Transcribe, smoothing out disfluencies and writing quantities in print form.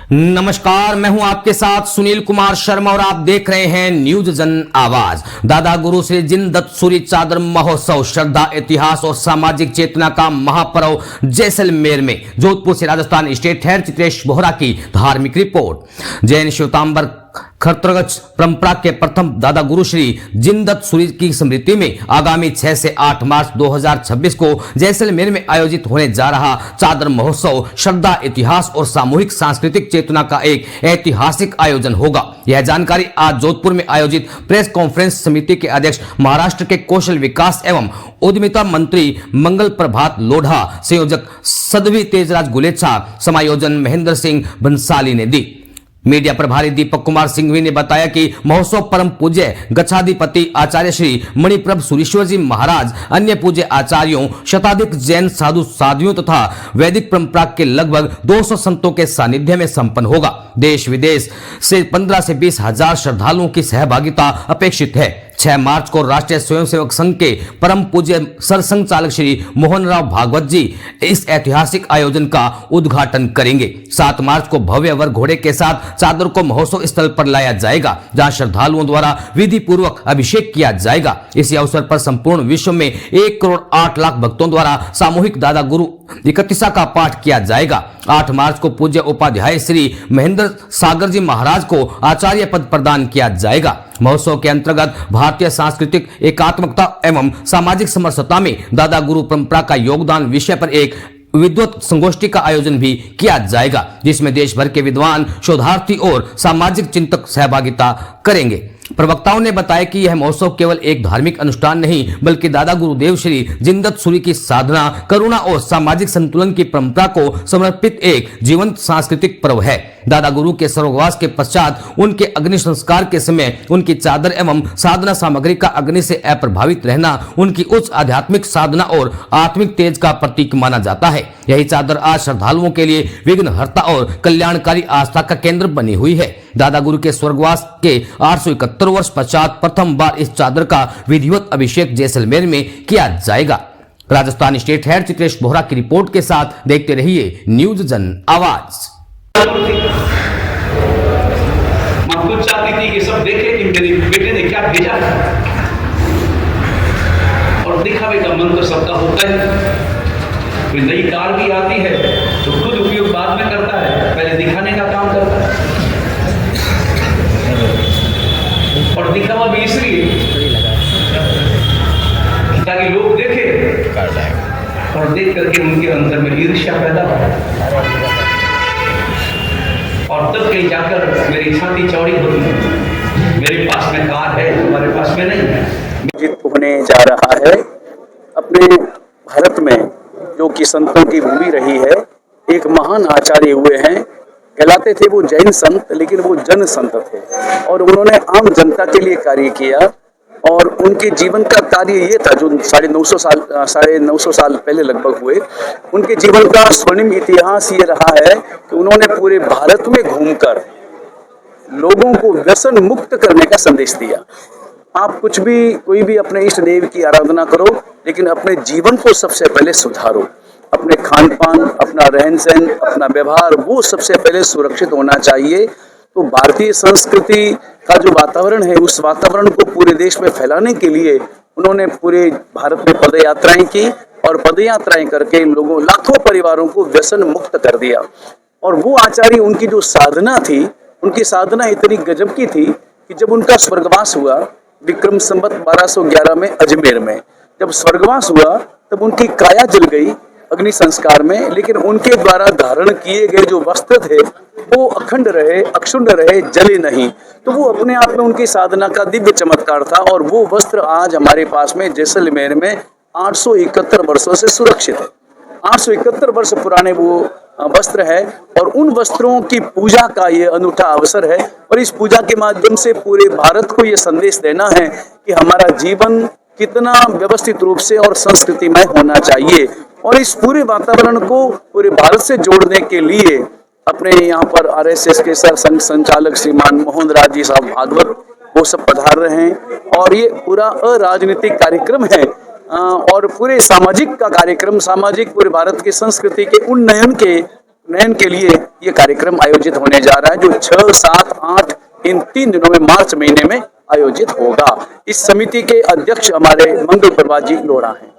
नमस्कार, मैं हूं आपके साथ सुनील कुमार शर्मा और आप देख रहे हैं न्यूज जन आवाज। दादा गुरु श्री जिनदत्त सूरी चादर महोत्सव श्रद्धा, इतिहास और सामाजिक चेतना का महापर्व जैसलमेर में। जोधपुर से राजस्थान स्टेट हेड चित्रेश बोहरा की धार्मिक रिपोर्ट। जैन श्वेतांबर खरत्रगच परंपरा के प्रथम दादा गुरु श्री जिनदत्त सूरी की स्मृति में आगामी 6 से 8 मार्च 2026 को जैसलमेर में आयोजित होने जा रहा चादर महोत्सव श्रद्धा, इतिहास और सामूहिक सांस्कृतिक चेतना का एक ऐतिहासिक आयोजन होगा। यह जानकारी आज जोधपुर में आयोजित प्रेस कॉन्फ्रेंस समिति के अध्यक्ष, महाराष्ट्र के कौशल विकास एवं उद्यमिता मंत्री मंगल प्रभात लोढ़ा, संयोजक सदवी तेजराज गुलेच्छा, समायोजन महेंद्र सिंह बंसाली ने दी। मीडिया प्रभारी दीपक कुमार सिंघवी ने बताया कि महोत्सव परम पूज्य गच्छाधिपति आचार्य श्री मणिप्रभ सुरीश्वर जी महाराज, अन्य पूज्य आचार्यों, शताधिक जैन साधु साध्वियों तथा वैदिक परंपरा के लगभग 200 संतों के सानिध्य में संपन्न होगा। देश विदेश से 15 से 20 हजार श्रद्धालुओं की सहभागिता अपेक्षित है। 6 मार्च को राष्ट्रीय स्वयंसेवक संघ के परम पूज्य सरसंघ चालक श्री मोहन राव भागवत जी इस ऐतिहासिक आयोजन का उद्घाटन करेंगे। 7 मार्च को भव्य वर घोड़े के साथ चादर को महोत्सव स्थल पर लाया जाएगा, जहां श्रद्धालुओं द्वारा विधि पूर्वक अभिषेक किया जाएगा। इसी अवसर पर संपूर्ण विश्व में 1 करोड़ 8 लाख भक्तों द्वारा सामूहिक दादा गुरु 31 का पाठ किया जाएगा। 8 मार्च को पूज्य उपाध्याय श्री महेंद्र सागर जी महाराज को आचार्य पद प्रदान किया जाएगा। महोत्सव के अंतर्गत भारतीय सांस्कृतिक एकात्मकता एवं सामाजिक समरसता में दादा गुरु परंपरा का योगदान विषय पर एक विद्वत संगोष्ठी का आयोजन भी किया जाएगा, जिसमें देश भर के विद्वान, शोधार्थी और सामाजिक चिंतक सहभागिता करेंगे। प्रवक्ताओं ने बताया कि यह महोत्सव केवल एक धार्मिक अनुष्ठान नहीं, बल्कि दादा गुरुदेव श्री जिनदत्त सूरी की साधना, करुणा और सामाजिक संतुलन की परंपरा को समर्पित एक जीवंत सांस्कृतिक पर्व है। दादा गुरु के स्वर्गवास के पश्चात उनके अग्नि संस्कार के समय उनकी चादर एवं साधना सामग्री का अग्नि से अप्रभावित रहना उनकी उच्च आध्यात्मिक साधना और आत्मिक तेज का प्रतीक माना जाता है। यही चादर आज श्रद्धालुओं के लिए विघ्नहर्ता और कल्याणकारी आस्था का केंद्र बनी हुई है। दादा गुरु के स्वर्गवास के 871 वर्ष पश्चात प्रथम बार इस चादर का विधिवत अभिषेक जैसलमेर में किया जाएगा। राजस्थान स्टेट हेड चित्रेश बोहरा की रिपोर्ट के साथ देखते रहिए न्यूज जन आवाज। मैं चाहती थी कि सब देखे कि मेरे बेटे ने क्या भेजा और दिखावे का मन तो सबका होता है। कोई नई कार भी आती है तो खुद उपयोग बाद में करता है, पहले दिखाने का काम करता है। और दिखावा भी इसलिए ताकि लोग देखें और देख करके उनके अंदर में ईर्ष्या पैदा हो और तब कहीं जाकर मेरी छाती चौड़ी होती है। मेरे पास में कार है, तुम्हारे पास में नहीं है। होने जा रहा है अपने भारत में, जो कि संतों की भूमि रही है। एक महान आचार्य हुए हैं, कहलाते थे वो जैन संत, लेकिन वो जन संत थे और उन्होंने आम जनता के लिए कार्य किया। और उनके जीवन का कार्य ये था, जो 950 साल पहले लगभग हुए। उनके जीवन का स्वर्णिम इतिहास ये रहा है कि उन्होंने पूरे भारत में घूमकर लोगों को व्यसन मुक्त करने का संदेश दिया। आप कुछ भी, कोई भी अपने इष्ट देव की आराधना करो, लेकिन अपने जीवन को सबसे पहले सुधारो। अपने खान पान, अपना रहन सहन, अपना व्यवहार, वो सबसे पहले सुरक्षित होना चाहिए। तो भारतीय संस्कृति का जो वातावरण है, उस वातावरण को पूरे देश में फैलाने के लिए उन्होंने पूरे भारत में पद यात्राएं की और पद यात्राएं करके लोगों, लाखों परिवारों को व्यसन मुक्त कर दिया। और वो आचार्य, उनकी जो साधना थी, उनकी साधना इतनी गजब की थी कि जब उनका स्वर्गवास हुआ विक्रम संवत 1211 में अजमेर में, जब स्वर्गवास हुआ तब उनकी काया जल गई अग्नि संस्कार में, लेकिन उनके द्वारा धारण किए गए जो वस्त्र थे वो अखंड रहे, अक्षुण्ण रहे, जले नहीं। तो वो अपने आप में उनकी साधना का दिव्य चमत्कार था। और वो वस्त्र आज हमारे पास में जैसलमेर में 871 वर्षों से सुरक्षित है। 871 वर्ष पुराने वो वस्त्र है और उन वस्त्रों की पूजा का ये अनूठा अवसर है। और इस पूजा के माध्यम से पूरे भारत को ये संदेश देना है कि हमारा जीवन कितना व्यवस्थित रूप से और संस्कृतिमय होना चाहिए। और इस पूरे वातावरण को पूरे भारत से जोड़ने के लिए अपने यहाँ पर आरएसएस के सरसंघ संचालक श्रीमान मोहन राज जी साहब भागवत, वो सब पधार रहे हैं। और ये पूरा अराजनीतिक कार्यक्रम है और पूरे सामाजिक का कार्यक्रम, सामाजिक पूरे भारत की संस्कृति के उन्नयन के उन्नयन के लिए ये कार्यक्रम आयोजित होने जा रहा है, जो 6, 7, 8 इन 3 दिनों में मार्च महीने में आयोजित होगा। इस समिति के अध्यक्ष हमारे मंगल प्रभा जी लोढ़ा हैं।